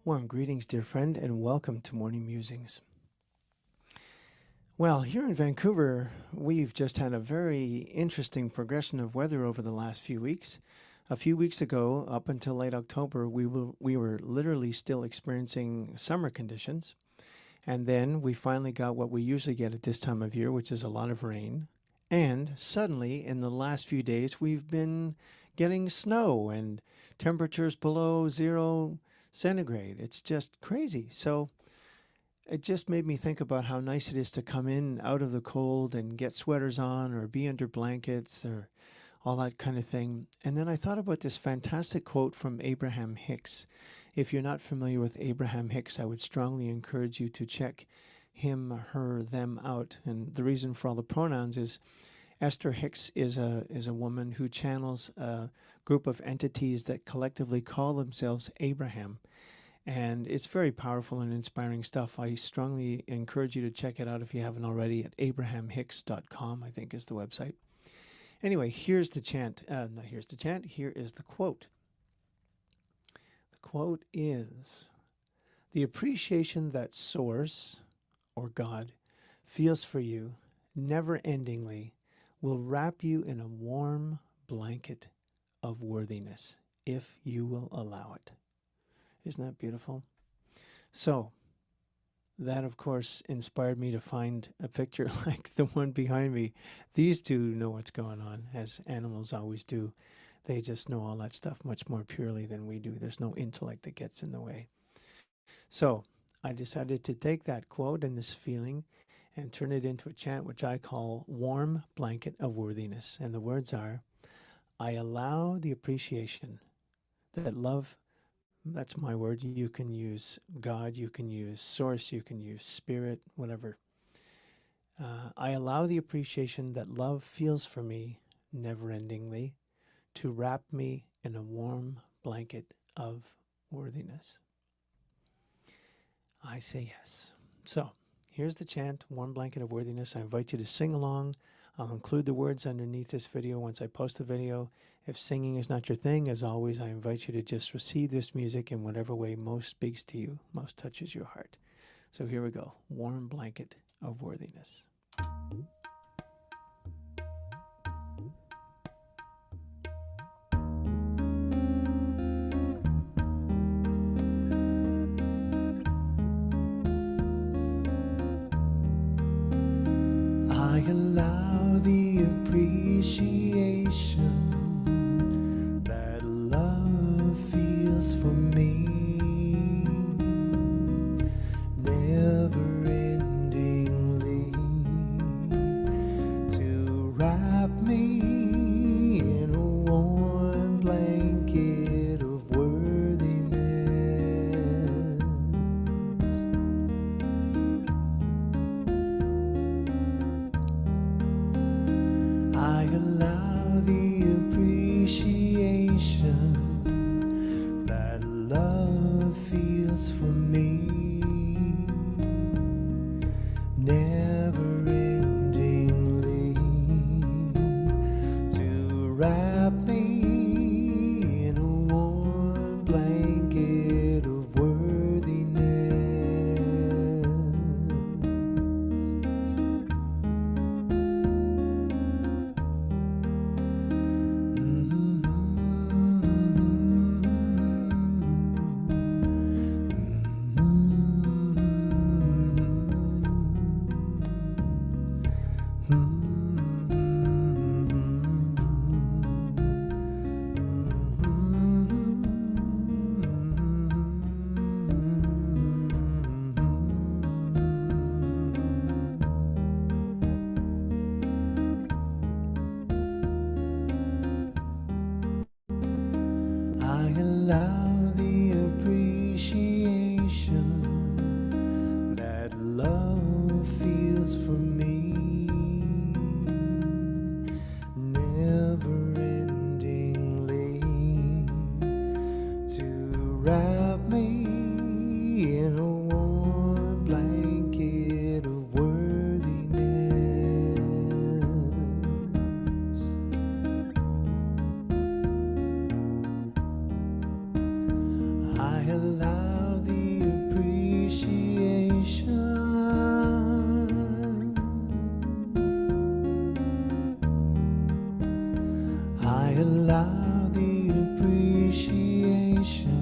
Warm greetings, dear friend, and welcome to Morning Musings. Well, here in Vancouver, we've just had a very interesting progression of weather over the last few weeks. A few weeks ago, up until late October, we were literally still experiencing summer conditions. And then we finally got what we usually get at this time of year, which is a lot of rain. And suddenly, in the last few days, we've been getting snow and temperatures below 0 centigrade. It's just crazy. So it just made me think about how nice it is to come in out of the cold and get sweaters on or be under blankets or all that kind of thing. And then I thought about this fantastic quote from Abraham Hicks. If you're not familiar with Abraham Hicks, I would strongly encourage you to check him, her, them out. And the reason for all the pronouns is Esther Hicks is a woman who channels a group of entities that collectively call themselves Abraham. And it's very powerful and inspiring stuff. I strongly encourage you to check it out if you haven't already at abrahamhicks.com, I think is the website. Anyway, here's the chant. Here is the quote. The quote is, "The appreciation that Source, or God, feels for you, never-endingly, will wrap you in a warm blanket of worthiness, if you will allow it." Isn't that beautiful? So, that, of course, inspired me to find a picture like the one behind me. These two know what's going on, as animals always do. They just know all that stuff much more purely than we do. There's no intellect that gets in the way. So, I decided to take that quote and this feeling and turn it into a chant which I call Warm Blanket of Worthiness. And the words are, I allow the appreciation that love, that's my word, you can use God, you can use Source, you can use Spirit, whatever. I allow the appreciation that love feels for me, never-endingly, to wrap me in a warm blanket of worthiness. I say yes. So, here's the chant, Warm Blanket of Worthiness. I invite you to sing along. I'll include the words underneath this video once I post the video. If singing is not your thing, as always, I invite you to just receive this music in whatever way most speaks to you, most touches your heart. So here we go, Warm Blanket of Worthiness. I allow the appreciation that love feels for me, never-endingly, to wrap me in a warm blanket of worthiness. I allow the appreciation that love feels for me, never-endingly, to wrap me in a warm blanket of worthiness. I allow the appreciation that love feels for me, never-endingly, to wrap me in a warm blanket of worthiness. allow the appreciation.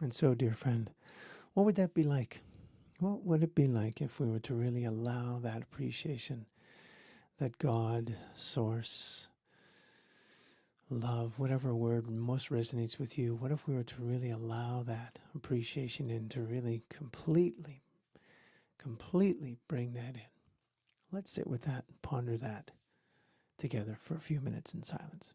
And so, dear friend, what would that be like? What would it be like if we were to really allow that appreciation, that God, source, love, whatever word most resonates with you, what if we were to really allow that appreciation in, to really completely bring that in? Let's sit with that and ponder that together for a few minutes in silence.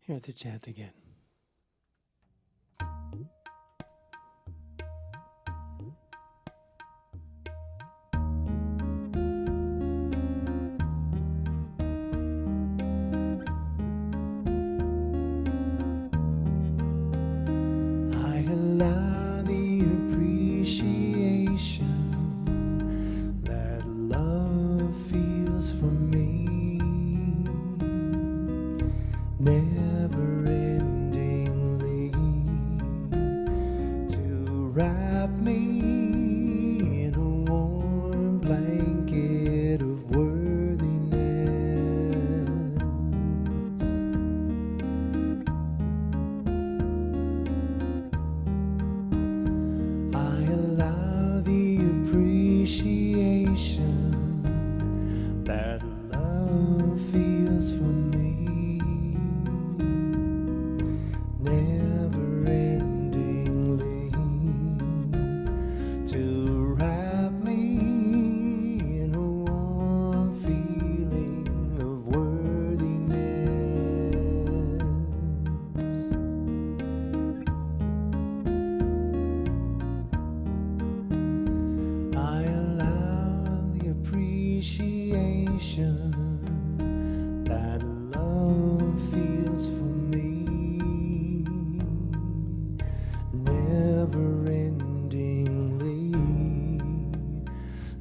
Here's the chant again. I allow the appreciation that love feels for me. Never-endingly, to wrap me in a warm blanket of worthiness. I allow the appreciation that love feels for me. Never-endingly, to wrap me in a warm feeling of worthiness. I allow the appreciation that love feels for me. Never-endingly,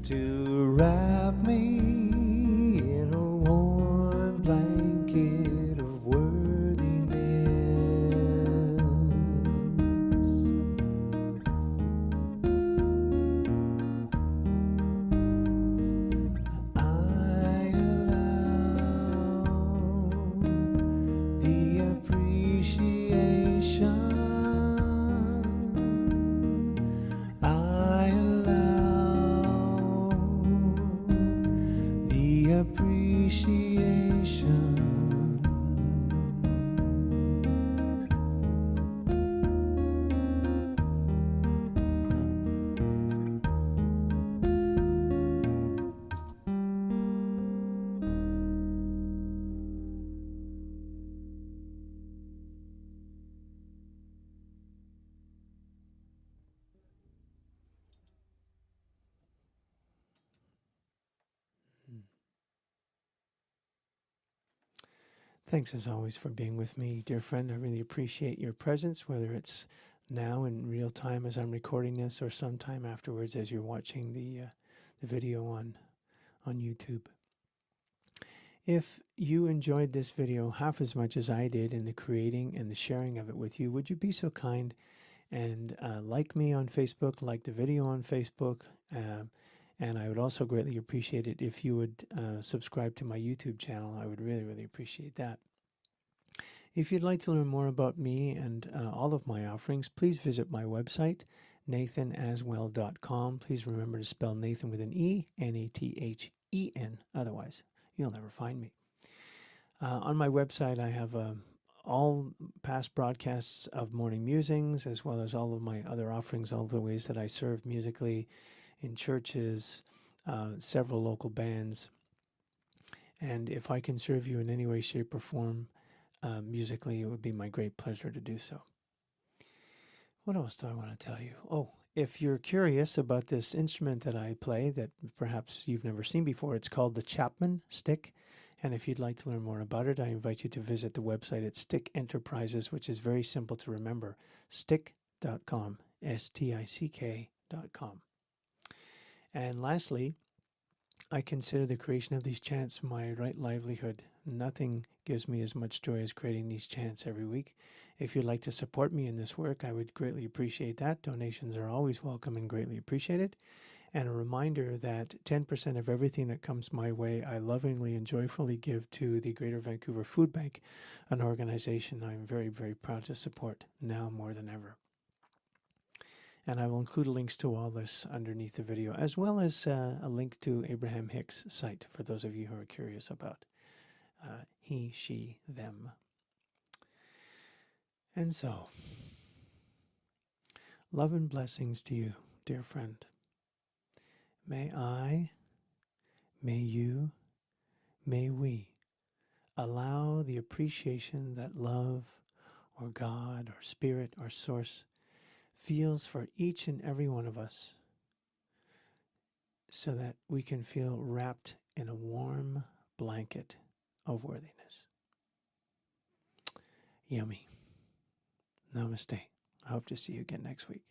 to wrap me in a warm blanket of worthiness. I appreciation. Thanks as always for being with me, dear friend. I really appreciate your presence, whether it's now in real time as I'm recording this or sometime afterwards as you're watching the video on YouTube. If you enjoyed this video half as much as I did in the creating and the sharing of it with you, would you be so kind and like me on Facebook, like the video on Facebook, and I would also greatly appreciate it if you would subscribe to my YouTube channel. I would really, really appreciate that. If you'd like to learn more about me and all of my offerings, please visit my website, NathenAswell.com. Please remember to spell Nathen with an E, Nathen, otherwise you'll never find me. On my website, I have all past broadcasts of Morning Musings, as well as all of my other offerings, all the ways that I serve musically in churches, several local bands. And if I can serve you in any way, shape, or form musically, it would be my great pleasure to do so. What else do I want to tell you? Oh, if you're curious about this instrument that I play that perhaps you've never seen before, it's called the Chapman Stick. And if you'd like to learn more about it, I invite you to visit the website at Stick Enterprises, which is very simple to remember, stick.com, stick.com. And lastly, I consider the creation of these chants my right livelihood. Nothing gives me as much joy as creating these chants every week. If you'd like to support me in this work, I would greatly appreciate that. Donations are always welcome and greatly appreciated. And a reminder that 10% of everything that comes my way, I lovingly and joyfully give to the Greater Vancouver Food Bank, an organization I'm very, very proud to support now more than ever. And I will include links to all this underneath the video, as well as a link to Abraham Hicks' site for those of you who are curious about he, she, them. And so, love and blessings to you, dear friend. May I, may you, may we allow the appreciation that love or God or Spirit or Source feels for each and every one of us, so that we can feel wrapped in a warm blanket of worthiness. Yummy. Namaste. I hope to see you again next week.